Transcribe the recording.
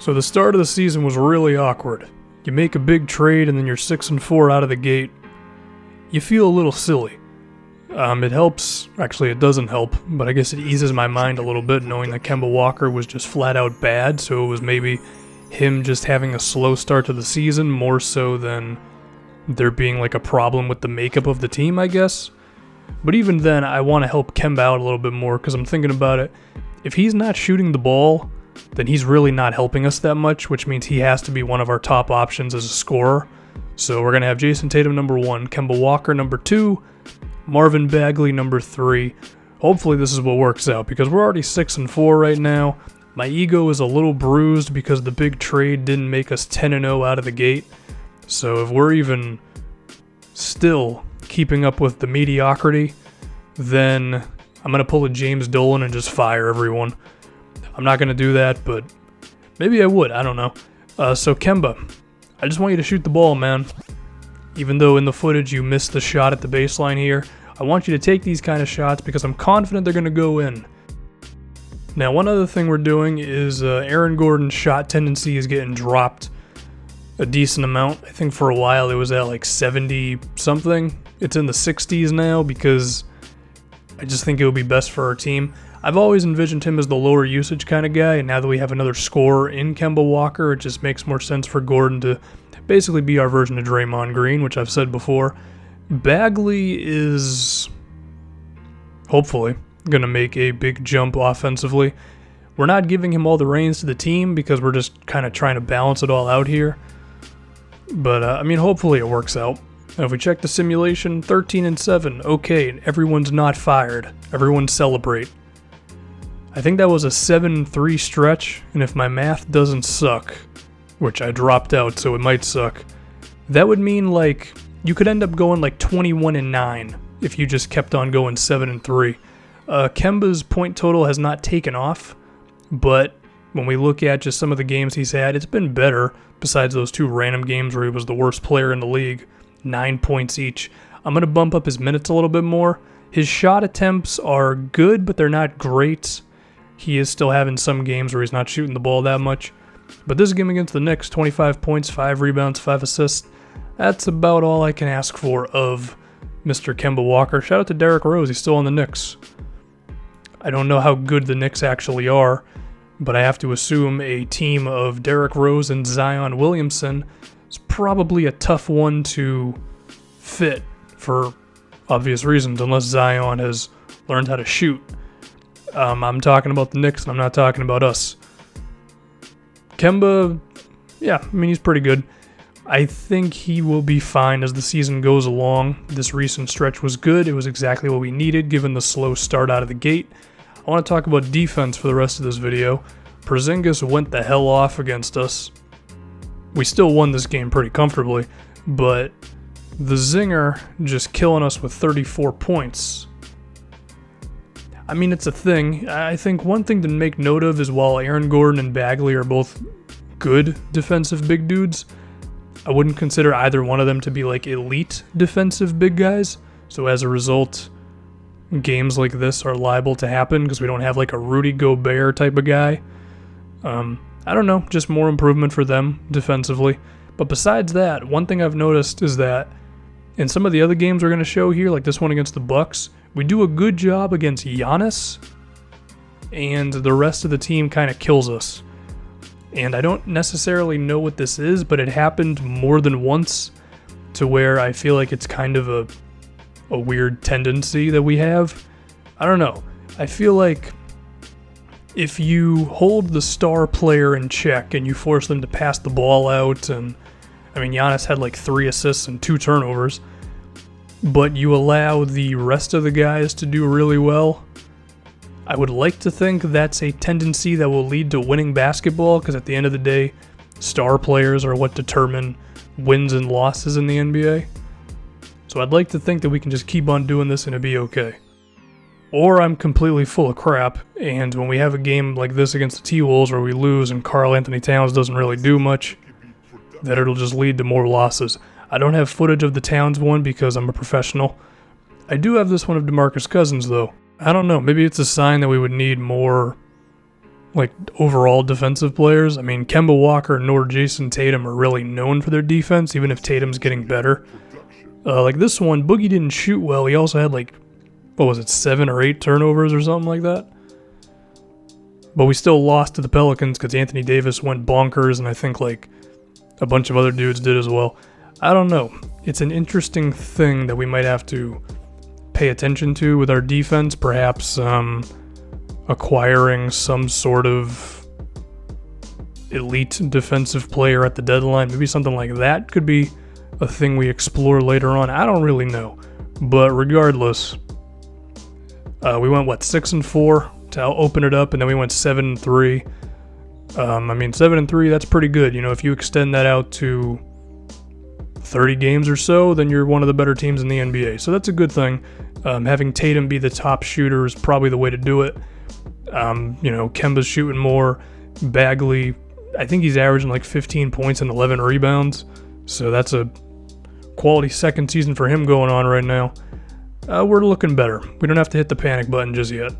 So the start of the season was really awkward. You make a big trade and then you're 6-4 out of the gate. You feel a little silly. It helps, actually it doesn't help, but I guess it eases my mind a little bit knowing that Kemba Walker was just flat out bad, so it was maybe him just having a slow start to the season more so than there being like a problem with the makeup of the team, I guess. But even then, I want to help Kemba out a little bit more because I'm thinking about it. If he's not shooting the ball, then he's really not helping us that much, which means he has to be one of our top options as a scorer. So we're going to have Jason Tatum number 1, Kemba Walker number 2, Marvin Bagley number 3. Hopefully this is what works out because we're already 6-4 right now. My ego is a little bruised because the big trade didn't make us 10-0 out of the gate. So if we're even still keeping up with the mediocrity, then I'm going to pull a James Dolan and just fire everyone. I'm not going to do that, but maybe I would. I don't know. So Kemba, I just want you to shoot the ball, man. Even though in the footage you missed the shot at the baseline here, I want you to take these kind of shots because I'm confident they're going to go in. Now, one other thing we're doing is Aaron Gordon's shot tendency is getting dropped a decent amount. I think for a while it was at like 70-something. It's in the 60s now because I just think it would be best for our team. I've always envisioned him as the lower usage kind of guy, and now that we have another scorer in Kemba Walker, it just makes more sense for Gordon to basically be our version of Draymond Green, which I've said before. Bagley is hopefully going to make a big jump offensively. We're not giving him all the reins to the team because we're just kind of trying to balance it all out here. But, hopefully it works out. Now, if we check the simulation, 13-7. Okay, everyone's not fired. Everyone celebrate. I think that was a 7-3 stretch, and if my math doesn't suck, which I dropped out so it might suck, that would mean like you could end up going like 21-9 if you just kept on going 7-3. Kemba's point total has not taken off, but when we look at just some of the games he's had, it's been better besides those 2 random games where he was the worst player in the league, 9 points each. I'm going to bump up his minutes a little bit more. His shot attempts are good, but they're not great. He is still having some games where he's not shooting the ball that much. But this game against the Knicks, 25 points, 5 rebounds, 5 assists. That's about all I can ask for of Mr. Kemba Walker. Shout out to Derrick Rose, he's still on the Knicks. I don't know how good the Knicks actually are, but I have to assume a team of Derrick Rose and Zion Williamson is probably a tough one to fit for obvious reasons, unless Zion has learned how to shoot. I'm talking about the Knicks, and I'm not talking about us. Kemba, he's pretty good. I think he will be fine as the season goes along. This recent stretch was good. It was exactly what we needed, given the slow start out of the gate. I want to talk about defense for the rest of this video. Porzingis went the hell off against us. We still won this game pretty comfortably, but the Zinger just killing us with 34 points. I mean, it's a thing. I think one thing to make note of is while Aaron Gordon and Bagley are both good defensive big dudes, I wouldn't consider either one of them to be like elite defensive big guys. So as a result, games like this are liable to happen because we don't have like a Rudy Gobert type of guy. I don't know, just more improvement for them defensively. But besides that, one thing I've noticed is that in some of the other games we're going to show here, like this one against the Bucks, we do a good job against Giannis, and the rest of the team kind of kills us. And I don't necessarily know what this is, but it happened more than once to where I feel like it's kind of a weird tendency that we have. I don't know. I feel like if you hold the star player in check and you force them to pass the ball out, and Giannis had like 3 assists and 2 turnovers, but you allow the rest of the guys to do really well, I would like to think that's a tendency that will lead to winning basketball, because at the end of the day, star players are what determine wins and losses in the NBA. So I'd like to think that we can just keep on doing this and it'll be okay. Or I'm completely full of crap, and when we have a game like this against the T-Wolves where we lose and Karl Anthony Towns doesn't really do much, that it'll just lead to more losses. I don't have footage of the Towns one because I'm a professional. I do have this one of DeMarcus Cousins, though. I don't know, maybe it's a sign that we would need more like overall defensive players. I mean, Kemba Walker nor Jason Tatum are really known for their defense, even if Tatum's getting better. Like this one, Boogie didn't shoot well. He also had like, what was it, 7 or 8 turnovers or something like that? But we still lost to the Pelicans because Anthony Davis went bonkers, and I think like a bunch of other dudes did as well. I don't know. It's an interesting thing that we might have to pay attention to with our defense. Perhaps acquiring some sort of elite defensive player at the deadline. Maybe something like that could be a thing we explore later on. I don't really know. But regardless, we went, 6-4 to open it up, and then we went 7-3. I mean, 7-3, that's pretty good. You know, if you extend that out to 30 games or so, then you're one of the better teams in the NBA. So that's a good thing. Having Tatum be the top shooter is probably the way to do it. You know, Kemba's shooting more. Bagley, I think he's averaging like 15 points and 11 rebounds. So that's a quality second season for him going on right now. We're looking better. We don't have to hit the panic button just yet.